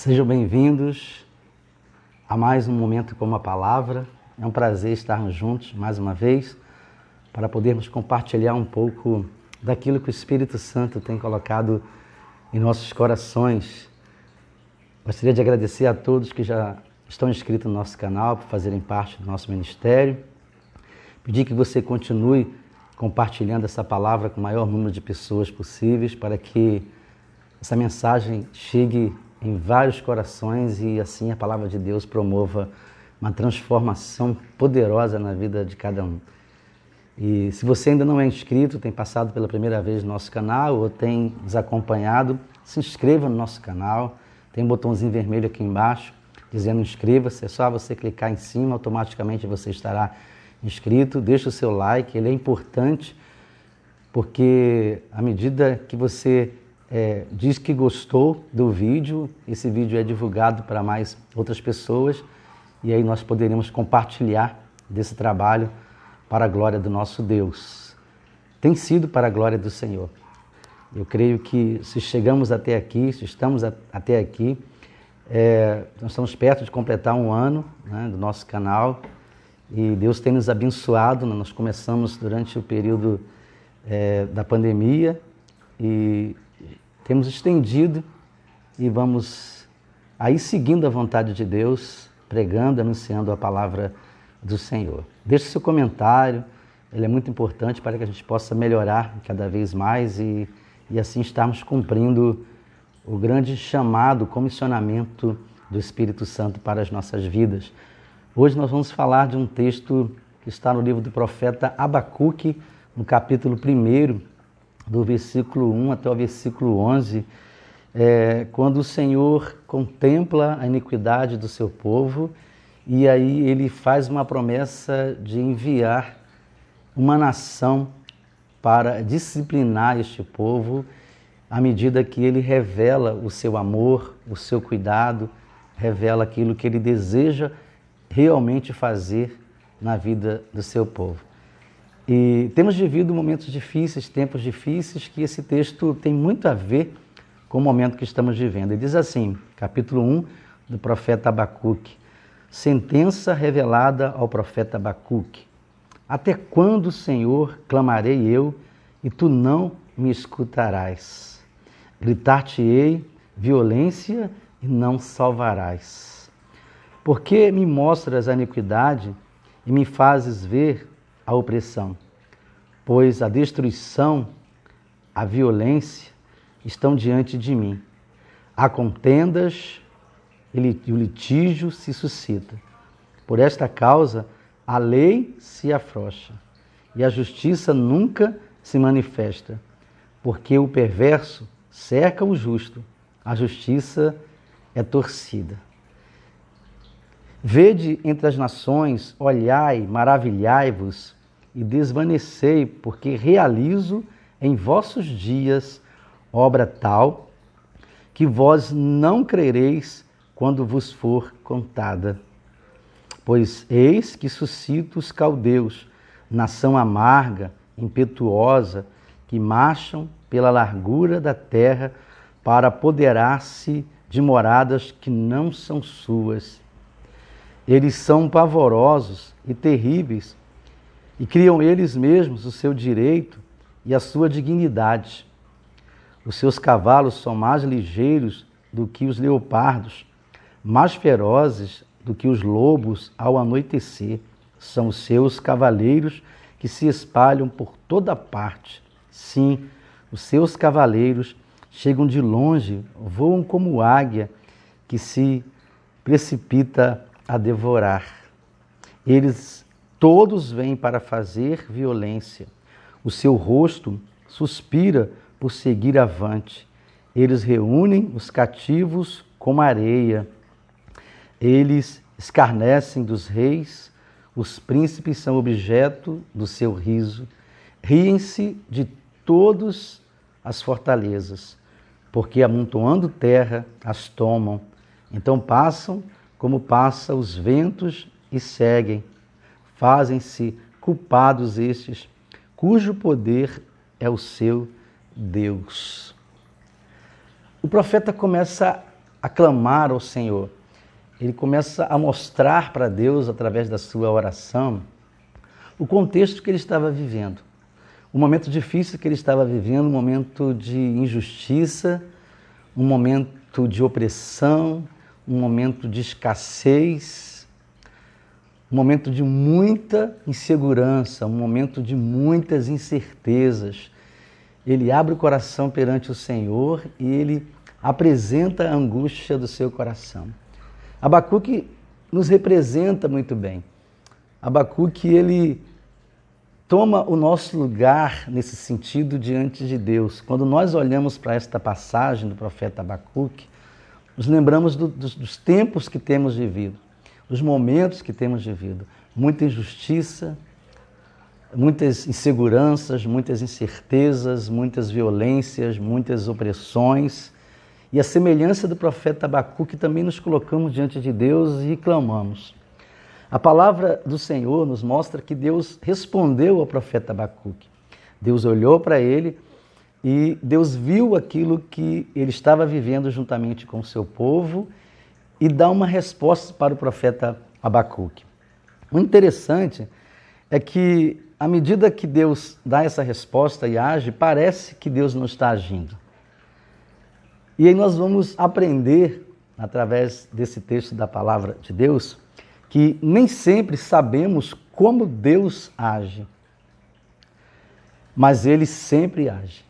Sejam bem-vindos a mais um Momento com uma Palavra. É um prazer estarmos juntos mais uma vez para podermos compartilhar um pouco daquilo que o Espírito Santo tem colocado em nossos corações. Gostaria de agradecer a todos que já estão inscritos no nosso canal, por fazerem parte do nosso ministério. Pedir que você continue compartilhando essa palavra com o maior número de pessoas possíveis para que essa mensagem chegue em vários corações e assim a palavra de Deus promova uma transformação poderosa na vida de cada um. E se você ainda não é inscrito, tem passado pela primeira vez no nosso canal ou tem nos acompanhado, se inscreva no nosso canal. Tem um botãozinho vermelho aqui embaixo dizendo inscreva-se, é só você clicar em cima, automaticamente você estará inscrito. Deixa o seu like, ele é importante porque à medida que você diz que gostou do vídeo, esse vídeo é divulgado para mais outras pessoas e aí nós poderemos compartilhar desse trabalho para a glória do nosso Deus. Tem sido para a glória do Senhor. Eu creio que se chegamos até aqui, se estamos até aqui, nós estamos perto de completar um ano, né, do nosso canal e Deus tem nos abençoado. Nós começamos durante o período da pandemia e temos estendido e vamos aí seguindo a vontade de Deus, pregando, anunciando a palavra do Senhor. Deixe seu comentário, ele é muito importante para que a gente possa melhorar cada vez mais e assim estarmos cumprindo o grande chamado, comissionamento do Espírito Santo para as nossas vidas. Hoje nós vamos falar de um texto que está no livro do profeta Abacuque, no capítulo 1, do versículo 1 até o versículo 11, quando o Senhor contempla a iniquidade do seu povo e aí ele faz uma promessa de enviar uma nação para disciplinar este povo à medida que ele revela o seu amor, o seu cuidado, revela aquilo que ele deseja realmente fazer na vida do seu povo. E temos vivido momentos difíceis, tempos difíceis, que esse texto tem muito a ver com o momento que estamos vivendo. Ele diz assim, capítulo 1 do profeta Abacuque, sentença revelada ao profeta Abacuque. Até quando, Senhor, clamarei eu, e tu não me escutarás? Gritar-te-ei violência e não salvarás. Por que me mostras a iniquidade e me fazes ver a opressão? Pois a destruição, a violência estão diante de mim. Há contendas e o litígio se suscita. Por esta causa, a lei se afrouxa e a justiça nunca se manifesta, porque o perverso cerca o justo, a justiça é torcida. Vede entre as nações, olhai, maravilhai-vos e desvanecei, porque realizo em vossos dias obra tal que vós não crereis quando vos for contada. Pois eis que suscito os caldeus, nação amarga, impetuosa, que marcham pela largura da terra para apoderar-se de moradas que não são suas. Eles são pavorosos e terríveis, e criam eles mesmos o seu direito e a sua dignidade. Os seus cavalos são mais ligeiros do que os leopardos, mais ferozes do que os lobos ao anoitecer. São os seus cavaleiros que se espalham por toda parte. Sim, os seus cavaleiros chegam de longe, voam como águia que se precipita a devorar. Eles todos vêm para fazer violência. O seu rosto suspira por seguir avante. Eles reúnem os cativos como areia. Eles escarnecem dos reis. Os príncipes são objeto do seu riso. Riem-se de todas as fortalezas, porque amontoando terra as tomam. Então passam como passa os ventos e seguem. Fazem-se culpados estes, cujo poder é o seu Deus. O profeta começa a clamar ao Senhor. Ele começa a mostrar para Deus, através da sua oração, o contexto que ele estava vivendo. O momento difícil que ele estava vivendo, um momento de injustiça, um momento de opressão, um momento de escassez, um momento de muita insegurança, um momento de muitas incertezas. Ele abre o coração perante o Senhor e ele apresenta a angústia do seu coração. Abacuque nos representa muito bem. Abacuque, ele toma o nosso lugar nesse sentido diante de Deus. Quando nós olhamos para esta passagem do profeta Abacuque, nos lembramos dos tempos que temos vivido, dos momentos que temos vivido. Muita injustiça, muitas inseguranças, muitas incertezas, muitas violências, muitas opressões. E a semelhança do profeta Abacuque, também nos colocamos diante de Deus e clamamos. A palavra do Senhor nos mostra que Deus respondeu ao profeta Abacuque. Deus olhou para ele e Deus viu aquilo que ele estava vivendo juntamente com o seu povo e dá uma resposta para o profeta Abacuque. O interessante é que, à medida que Deus dá essa resposta e age, parece que Deus não está agindo. E aí nós vamos aprender, através desse texto da palavra de Deus, que nem sempre sabemos como Deus age, mas Ele sempre age.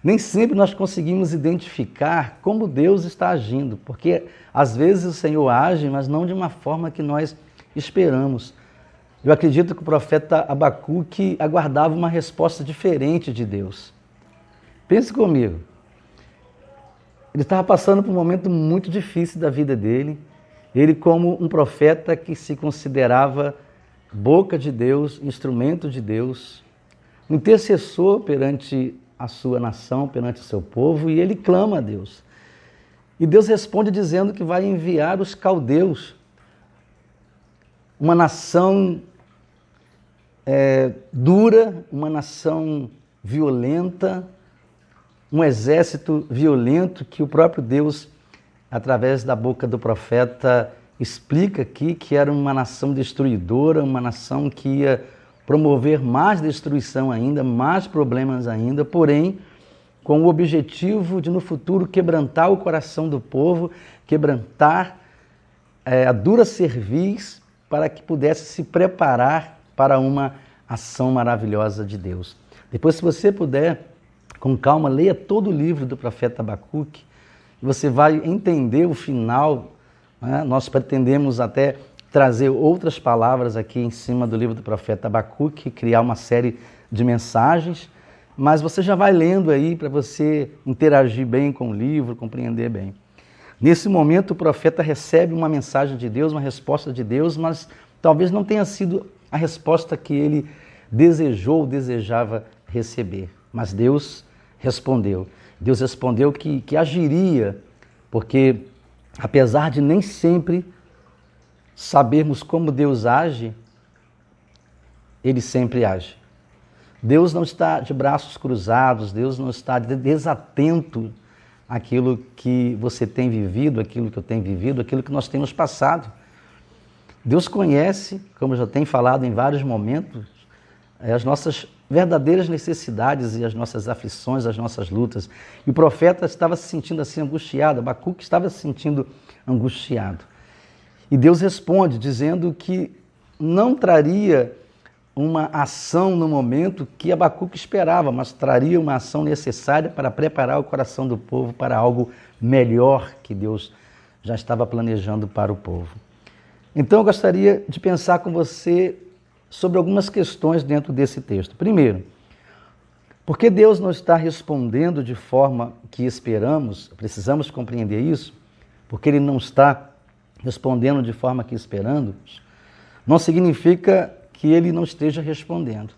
Nem sempre nós conseguimos identificar como Deus está agindo, porque às vezes o Senhor age, mas não de uma forma que nós esperamos. Eu acredito que o profeta Abacuque aguardava uma resposta diferente de Deus. Pense comigo. Ele estava passando por um momento muito difícil da vida dele. Ele, como um profeta que se considerava boca de Deus, instrumento de Deus, um intercessor perante a sua nação, perante o seu povo, e ele clama a Deus. E Deus responde dizendo que vai enviar os caldeus, uma nação dura, uma nação violenta, um exército violento que o próprio Deus, através da boca do profeta, explica aqui que era uma nação destruidora, uma nação que ia promover mais destruição ainda, mais problemas ainda, porém, com o objetivo de, no futuro, quebrantar o coração do povo, quebrantar a dura cerviz, para que pudesse se preparar para uma ação maravilhosa de Deus. Depois, se você puder, com calma, leia todo o livro do profeta Abacuque, e você vai entender o final, né? Nós pretendemos até trazer outras palavras aqui em cima do livro do profeta Abacuque, criar uma série de mensagens, mas você já vai lendo aí para você interagir bem com o livro, compreender bem. Nesse momento o profeta recebe uma mensagem de Deus, uma resposta de Deus, mas talvez não tenha sido a resposta que ele desejou ou desejava receber. Mas Deus respondeu. Deus respondeu que agiria, porque apesar de nem sempre sabermos como Deus age, Ele sempre age. Deus não está de braços cruzados, Deus não está desatento àquilo que você tem vivido, aquilo que eu tenho vivido, aquilo que nós temos passado. Deus conhece, como eu já tenho falado em vários momentos, as nossas verdadeiras necessidades e as nossas aflições, as nossas lutas. E o profeta estava se sentindo assim angustiado, Abacuque estava se sentindo angustiado. E Deus responde dizendo que não traria uma ação no momento que Abacuque esperava, mas traria uma ação necessária para preparar o coração do povo para algo melhor que Deus já estava planejando para o povo. Então eu gostaria de pensar com você sobre algumas questões dentro desse texto. Primeiro, por que Deus não está respondendo de forma que esperamos? Precisamos compreender isso. Porque Ele não está respondendo de forma que esperamos, não significa que Ele não esteja respondendo.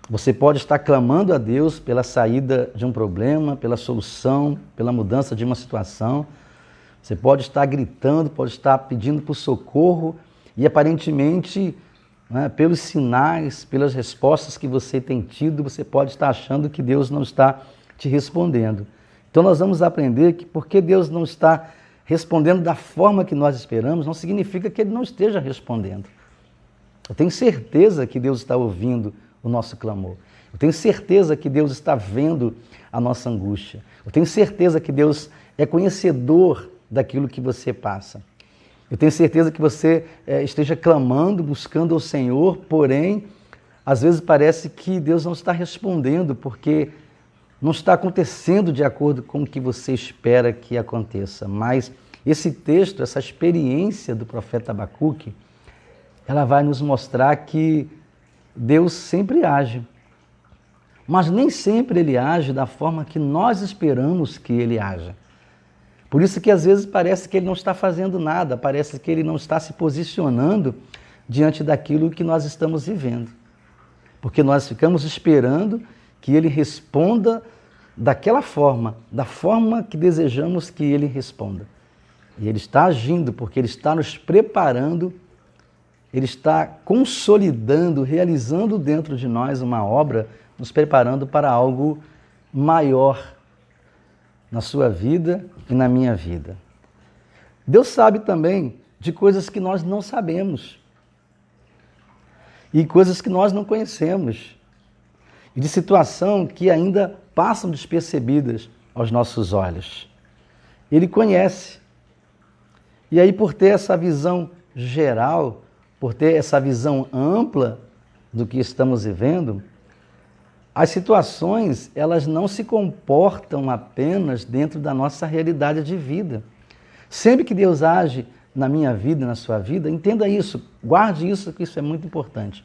Você pode estar clamando a Deus pela saída de um problema, pela solução, pela mudança de uma situação. Você pode estar gritando, pode estar pedindo por socorro e aparentemente, né, pelos sinais, pelas respostas que você tem tido, você pode estar achando que Deus não está te respondendo. Então nós vamos aprender que porque Deus não está respondendo da forma que nós esperamos, não significa que Ele não esteja respondendo. Eu tenho certeza que Deus está ouvindo o nosso clamor. Eu tenho certeza que Deus está vendo a nossa angústia. Eu tenho certeza que Deus é conhecedor daquilo que você passa. Eu tenho certeza que você esteja clamando, buscando ao Senhor, porém, às vezes parece que Deus não está respondendo, porque não está acontecendo de acordo com o que você espera que aconteça. Mas esse texto, essa experiência do profeta Abacuque, ela vai nos mostrar que Deus sempre age. Mas nem sempre Ele age da forma que nós esperamos que Ele haja. Por isso que às vezes parece que Ele não está fazendo nada, parece que Ele não está se posicionando diante daquilo que nós estamos vivendo. Porque nós ficamos esperando que Ele responda daquela forma, da forma que desejamos que Ele responda. E Ele está agindo porque Ele está nos preparando, Ele está consolidando, realizando dentro de nós uma obra, nos preparando para algo maior na sua vida e na minha vida. Deus sabe também de coisas que nós não sabemos e coisas que nós não conhecemos e de situação que ainda passam despercebidas aos nossos olhos. Ele conhece. E aí, por ter essa visão geral, por ter essa visão ampla do que estamos vivendo, as situações, elas não se comportam apenas dentro da nossa realidade de vida. Sempre que Deus age na minha vida, na sua vida, entenda isso, guarde isso, que isso é muito importante.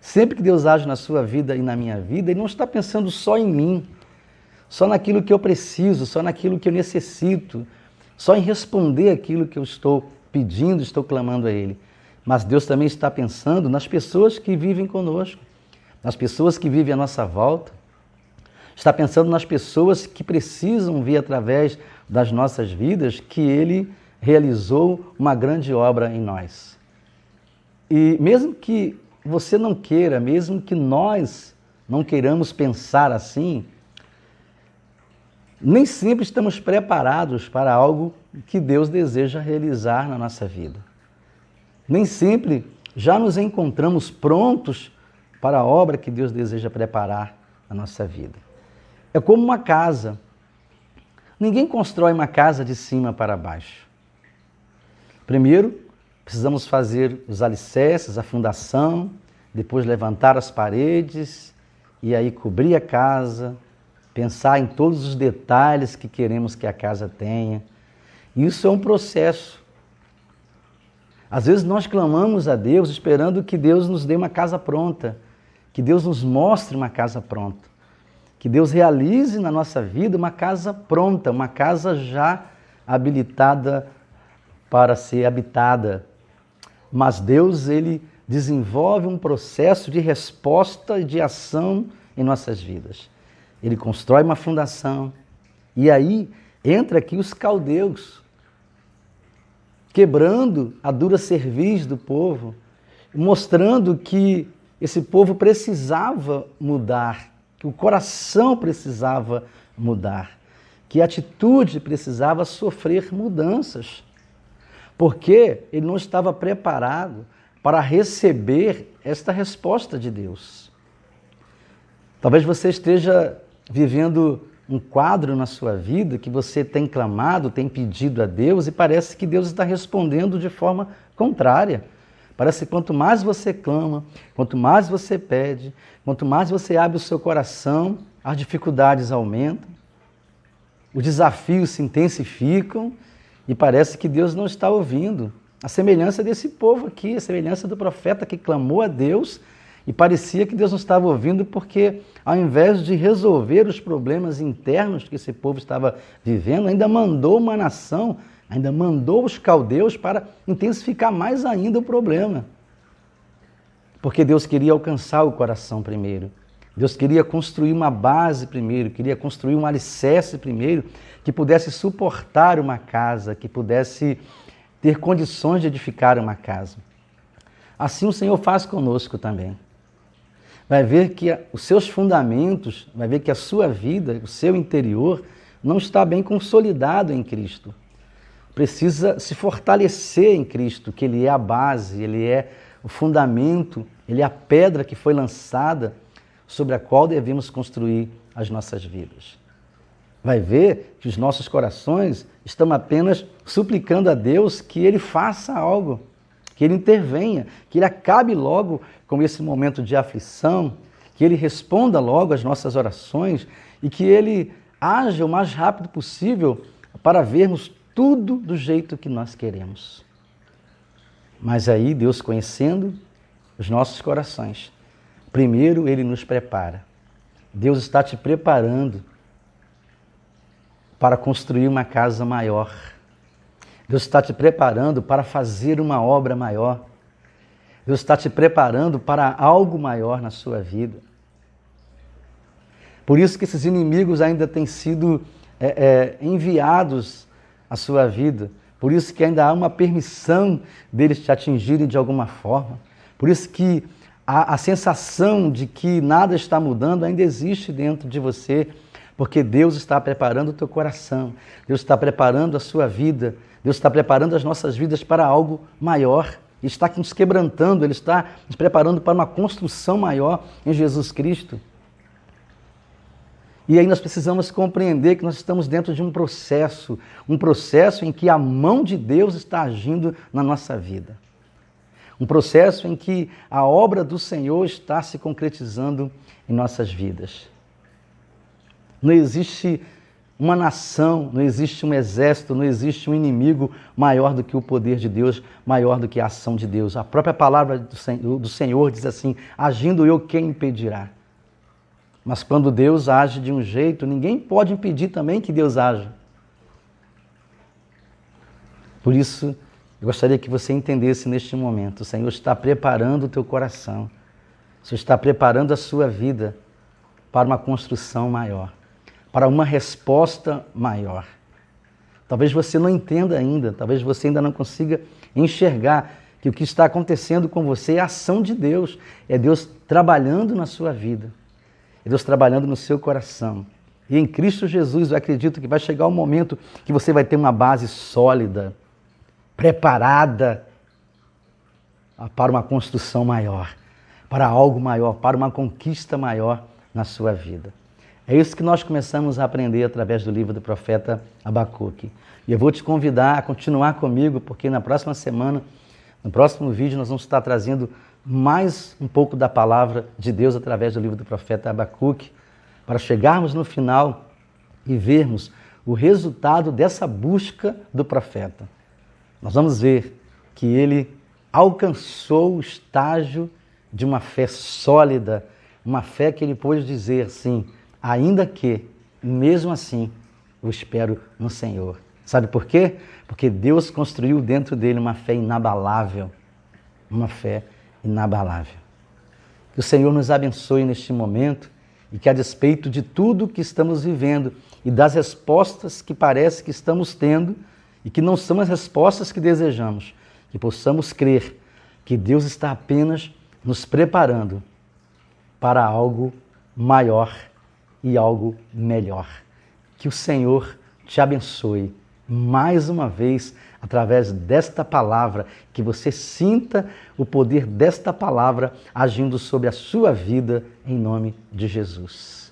Sempre que Deus age na sua vida e na minha vida, Ele não está pensando só em mim, só naquilo que eu preciso, só naquilo que eu necessito, só em responder aquilo que eu estou pedindo, estou clamando a Ele. Mas Deus também está pensando nas pessoas que vivem conosco, nas pessoas que vivem à nossa volta, está pensando nas pessoas que precisam ver através das nossas vidas que Ele realizou uma grande obra em nós. E mesmo que você não queira, mesmo que nós não queiramos pensar assim, nem sempre estamos preparados para algo que Deus deseja realizar na nossa vida. Nem sempre já nos encontramos prontos para a obra que Deus deseja preparar na nossa vida. É como uma casa. Ninguém constrói uma casa de cima para baixo. Primeiro, precisamos fazer os alicerces, a fundação, depois levantar as paredes e aí cobrir a casa, pensar em todos os detalhes que queremos que a casa tenha. Isso é um processo. Às vezes nós clamamos a Deus esperando que Deus nos dê uma casa pronta, que Deus nos mostre uma casa pronta, que Deus realize na nossa vida uma casa pronta, uma casa já habilitada para ser habitada. Mas Deus, Ele desenvolve um processo de resposta e de ação em nossas vidas. Ele constrói uma fundação e aí entra aqui os caldeus, quebrando a dura cerviz do povo, mostrando que esse povo precisava mudar, que o coração precisava mudar, que a atitude precisava sofrer mudanças, porque ele não estava preparado para receber esta resposta de Deus. Talvez você esteja vivendo um quadro na sua vida que você tem clamado, tem pedido a Deus e parece que Deus está respondendo de forma contrária. Parece que quanto mais você clama, quanto mais você pede, quanto mais você abre o seu coração, as dificuldades aumentam, os desafios se intensificam e parece que Deus não está ouvindo. A semelhança desse povo aqui, a semelhança do profeta que clamou a Deus e parecia que Deus não estava ouvindo porque, ao invés de resolver os problemas internos que esse povo estava vivendo, ainda mandou uma nação, ainda mandou os caldeus para intensificar mais ainda o problema. Porque Deus queria alcançar o coração primeiro. Deus queria construir uma base primeiro, queria construir um alicerce primeiro, que pudesse suportar uma casa, que pudesse ter condições de edificar uma casa. Assim o Senhor faz conosco também. Vai ver que os seus fundamentos, vai ver que a sua vida, o seu interior, não está bem consolidado em Cristo. Precisa se fortalecer em Cristo, que Ele é a base, Ele é o fundamento, Ele é a pedra que foi lançada sobre a qual devemos construir as nossas vidas. Vai ver que os nossos corações estão apenas suplicando a Deus que Ele faça algo, que Ele intervenha, que Ele acabe logo com esse momento de aflição, que Ele responda logo às nossas orações e que Ele haja o mais rápido possível para vermos tudo do jeito que nós queremos. Mas aí, Deus conhecendo os nossos corações, primeiro Ele nos prepara. Deus está te preparando para construir uma casa maior. Deus está te preparando para fazer uma obra maior. Deus está te preparando para algo maior na sua vida. Por isso que esses inimigos ainda têm sido enviados à sua vida. Por isso que ainda há uma permissão deles te atingirem de alguma forma. Por isso que a sensação de que nada está mudando ainda existe dentro de você, porque Deus está preparando o teu coração, Deus está preparando a sua vida, Deus está preparando as nossas vidas para algo maior. Ele está nos quebrantando, Ele está nos preparando para uma construção maior em Jesus Cristo. E aí nós precisamos compreender que nós estamos dentro de um processo em que a mão de Deus está agindo na nossa vida. Um processo em que a obra do Senhor está se concretizando em nossas vidas. Não existe uma nação, não existe um exército, não existe um inimigo maior do que o poder de Deus, maior do que a ação de Deus. A própria palavra do Senhor diz assim: agindo eu, quem impedirá? Mas quando Deus age de um jeito, ninguém pode impedir também que Deus haja. Por isso, eu gostaria que você entendesse neste momento: o Senhor está preparando o teu coração, o Senhor está preparando a sua vida para uma construção maior, para uma resposta maior. Talvez você não entenda ainda, talvez você ainda não consiga enxergar que o que está acontecendo com você é a ação de Deus, é Deus trabalhando na sua vida, é Deus trabalhando no seu coração. E em Cristo Jesus eu acredito que vai chegar um momento que você vai ter uma base sólida, preparada para uma construção maior, para algo maior, para uma conquista maior na sua vida. É isso que nós começamos a aprender através do livro do profeta Abacuque. E eu vou te convidar a continuar comigo, porque na próxima semana, no próximo vídeo, nós vamos estar trazendo mais um pouco da palavra de Deus através do livro do profeta Abacuque, para chegarmos no final e vermos o resultado dessa busca do profeta. Nós vamos ver que ele alcançou o estágio de uma fé sólida, uma fé que ele pôde dizer assim: ainda que, mesmo assim, eu espero no Senhor. Sabe por quê? Porque Deus construiu dentro dele uma fé inabalável. Uma fé inabalável. Que o Senhor nos abençoe neste momento e que, a despeito de tudo que estamos vivendo e das respostas que parece que estamos tendo e que não são as respostas que desejamos, que possamos crer que Deus está apenas nos preparando para algo maior e algo melhor. Que o Senhor te abençoe mais uma vez através desta palavra, que você sinta o poder desta palavra agindo sobre a sua vida em nome de Jesus.